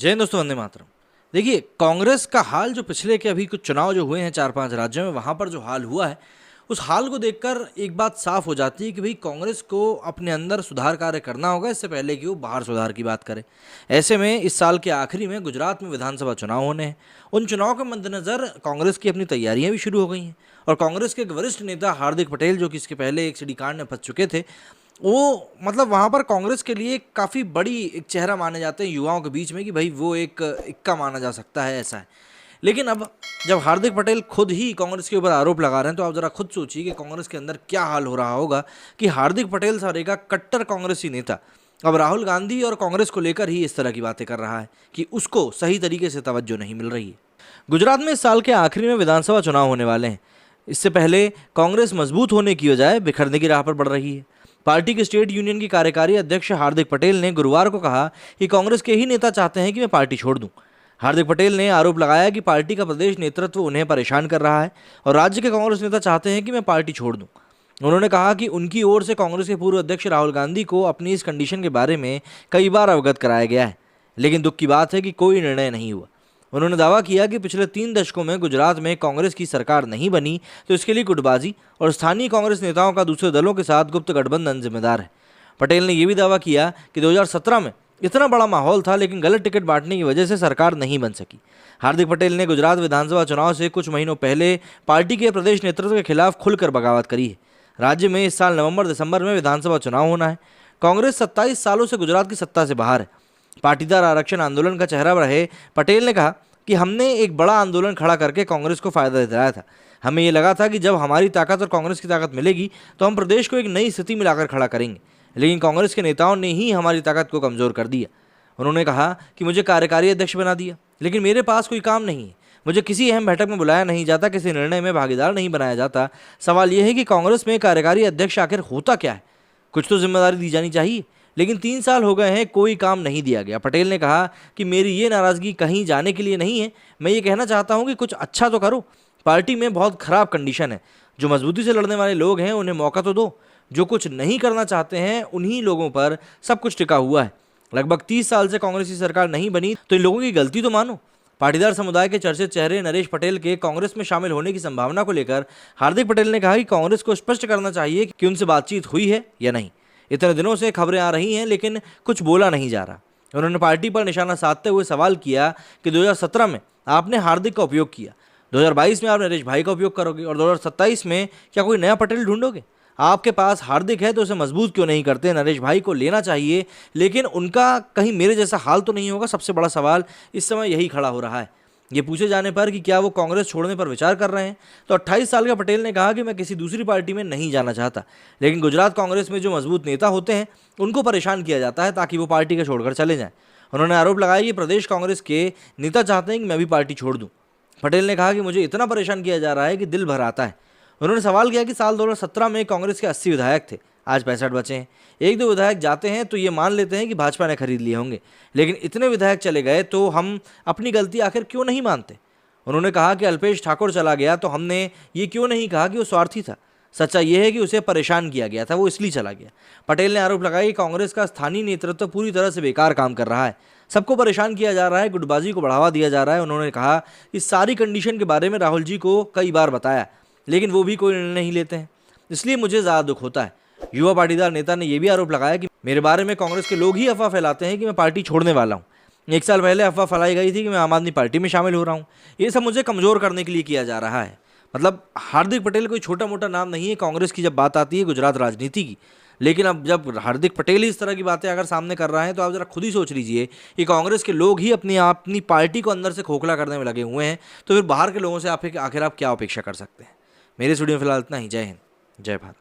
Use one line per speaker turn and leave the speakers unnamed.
जय हिंद दोस्तों, वंदे मातरम। देखिए, कांग्रेस का हाल जो पिछले के अभी कुछ चुनाव जो हुए हैं 4-5 राज्यों में, वहाँ पर जो हाल हुआ है, उस हाल को देखकर एक बात साफ हो जाती है कि भाई कांग्रेस को अपने अंदर सुधार कार्य करना होगा इससे पहले कि वो बाहर सुधार की बात करे। ऐसे में इस साल के आखिरी में गुजरात में विधानसभा चुनाव होने हैं। उन चुनाव के मद्देनज़र कांग्रेस की अपनी तैयारियां भी शुरू हो गई हैं और कांग्रेस के एक वरिष्ठ नेता हार्दिक पटेल, जो कि इसके पहले एक सिडी कांड में फंस चुके थे, वो मतलब वहाँ पर कांग्रेस के लिए काफ़ी बड़ी एक चेहरा माने जाते हैं युवाओं के बीच में कि भाई वो एक इक्का माना जा सकता है, ऐसा है। लेकिन अब जब हार्दिक पटेल खुद ही कांग्रेस के ऊपर आरोप लगा रहे हैं, तो आप ज़रा खुद सोचिए कि कांग्रेस के अंदर क्या हाल हो रहा होगा कि हार्दिक पटेल सारे का कट्टर कांग्रेसी नेता अब राहुल गांधी और कांग्रेस को लेकर ही इस तरह की बातें कर रहा है कि उसको सही तरीके से तवज्जो नहीं मिल रही है। गुजरात में इस साल के आखिरी में विधानसभा चुनाव होने वाले हैं। इससे पहले कांग्रेस मजबूत होने की बजाय बिखरने की राह पर बढ़ रही है। पार्टी के स्टेट यूनियन की कार्यकारी अध्यक्ष हार्दिक पटेल ने गुरुवार को कहा कि कांग्रेस के ही नेता चाहते हैं कि मैं पार्टी छोड़ दूं। हार्दिक पटेल ने आरोप लगाया कि पार्टी का प्रदेश नेतृत्व उन्हें परेशान कर रहा है और राज्य के कांग्रेस नेता चाहते हैं कि मैं पार्टी छोड़ दूं। उन्होंने कहा कि उनकी ओर से कांग्रेस के पूर्व अध्यक्ष राहुल गांधी को अपनी इस कंडीशन के बारे में कई बार अवगत कराया गया है, लेकिन दुख की बात है कि कोई निर्णय नहीं हुआ। उन्होंने दावा किया कि पिछले 3 दशकों में गुजरात में कांग्रेस की सरकार नहीं बनी, तो इसके लिए गुटबाजी और स्थानीय कांग्रेस नेताओं का दूसरे दलों के साथ गुप्त गठबंधन जिम्मेदार है। पटेल ने यह भी दावा किया कि 2017 में इतना बड़ा माहौल था, लेकिन गलत टिकट बांटने की वजह से सरकार नहीं बन सकी। हार्दिक पटेल ने गुजरात विधानसभा चुनाव से कुछ महीनों पहले पार्टी के प्रदेश नेतृत्व के खिलाफ खुलकर बगावत करी है। राज्य में इस साल नवंबर-दिसंबर में विधानसभा चुनाव होना है। कांग्रेस 27 सालों से गुजरात की सत्ता से बाहर है। पाटीदार आरक्षण आंदोलन का चेहरा रहे पटेल ने कहा कि हमने एक बड़ा आंदोलन खड़ा करके कांग्रेस को फायदा दिलाया था। हमें ये लगा था कि जब हमारी ताकत और कांग्रेस की ताकत मिलेगी तो हम प्रदेश को एक नई स्थिति में लाकर खड़ा करेंगे, लेकिन कांग्रेस के नेताओं ने ही हमारी ताकत को कमज़ोर कर दिया। उन्होंने कहा कि मुझे कार्यकारी अध्यक्ष बना दिया, लेकिन मेरे पास कोई काम नहीं है। मुझे किसी अहम बैठक में बुलाया नहीं जाता, किसी निर्णय में भागीदार नहीं बनाया जाता। सवाल यह है कि कांग्रेस में कार्यकारी अध्यक्ष आखिर होता क्या है? कुछ तो जिम्मेदारी दी जानी चाहिए, लेकिन 3 साल हो गए हैं, कोई काम नहीं दिया गया। पटेल ने कहा कि मेरी ये नाराज़गी कहीं जाने के लिए नहीं है, मैं ये कहना चाहता हूँ कि कुछ अच्छा तो करो। पार्टी में बहुत ख़राब कंडीशन है। जो मजबूती से लड़ने वाले लोग हैं उन्हें मौका तो दो। जो कुछ नहीं करना चाहते हैं उन्हीं लोगों पर सब कुछ टिका हुआ है। लगभग 30 साल से कांग्रेस की सरकार नहीं बनी, तो इन लोगों की गलती तो मानो। पाटीदार समुदाय के चर्चित चेहरे नरेश पटेल के कांग्रेस में शामिल होने की संभावना को लेकर हार्दिक पटेल ने कहा कि कांग्रेस को स्पष्ट करना चाहिए कि उनसे बातचीत हुई है या नहीं। इतने दिनों से खबरें आ रही हैं, लेकिन कुछ बोला नहीं जा रहा। उन्होंने पार्टी पर निशाना साधते हुए सवाल किया कि 2017 में आपने हार्दिक का उपयोग किया, 2022 में आप नरेश भाई का उपयोग करोगे और 2027 में क्या कोई नया पटेल ढूंढोगे? आपके पास हार्दिक है तो उसे मजबूत क्यों नहीं करते? नरेश भाई को लेना चाहिए, लेकिन उनका कहीं मेरे जैसा हाल तो नहीं होगा? सबसे बड़ा सवाल इस समय यही खड़ा हो रहा है। ये पूछे जाने पर कि क्या वो कांग्रेस छोड़ने पर विचार कर रहे हैं, तो 28 साल का पटेल ने कहा कि मैं किसी दूसरी पार्टी में नहीं जाना चाहता, लेकिन गुजरात कांग्रेस में जो मजबूत नेता होते हैं उनको परेशान किया जाता है ताकि वो पार्टी को छोड़कर चले जाएं। उन्होंने आरोप लगाया कि प्रदेश कांग्रेस के नेता चाहते हैं कि मैं भी पार्टी छोड़ दूँ। पटेल ने कहा कि मुझे इतना परेशान किया जा रहा है कि दिल भर आता है। उन्होंने सवाल किया कि साल 2017 में कांग्रेस के 80 विधायक थे, आज 65 बचे हैं। 1-2 विधायक जाते हैं तो ये मान लेते हैं कि भाजपा ने खरीद लिए होंगे, लेकिन इतने विधायक चले गए तो हम अपनी गलती आखिर क्यों नहीं मानते? उन्होंने कहा कि अल्पेश ठाकुर चला गया तो हमने ये क्यों नहीं कहा कि वो स्वार्थी था। सच्चाई यह है कि उसे परेशान किया गया था, वो इसलिए चला गया। पटेल ने आरोप लगाया कि कांग्रेस का स्थानीय नेतृत्व पूरी तरह से बेकार काम कर रहा है, सबको परेशान किया जा रहा है, गुटबाजी को बढ़ावा दिया जा रहा है। उन्होंने कहा इस सारी कंडीशन के बारे में राहुल जी को कई बार बताया, लेकिन वो भी कोई निर्णय नहीं लेते हैं, इसलिए मुझे ज़्यादा दुख होता है। युवा पाटीदार नेता ने यह भी आरोप लगाया कि मेरे बारे में कांग्रेस के लोग ही अफवाह फैलाते हैं कि मैं पार्टी छोड़ने वाला हूँ। 1 साल पहले अफवाह फैलाई गई थी कि मैं आम आदमी पार्टी में शामिल हो रहा हूँ। ये सब मुझे कमज़ोर करने के लिए किया जा रहा है। मतलब हार्दिक पटेल कोई छोटा मोटा नाम नहीं है कांग्रेस की जब बात आती है गुजरात राजनीति की। लेकिन अब जब हार्दिक पटेल इस तरह की बातें अगर सामने कर रहे हैं, तो आप ज़रा खुद ही सोच लीजिए कि कांग्रेस के लोग ही अपनी पार्टी को अंदर से खोखला करने में लगे हुए हैं, तो फिर बाहर के लोगों से आखिर आप क्या अपेक्षा कर सकते हैं? मेरे स्टूडियो में फिलहाल इतना ही। जय हिंद, जय भारत।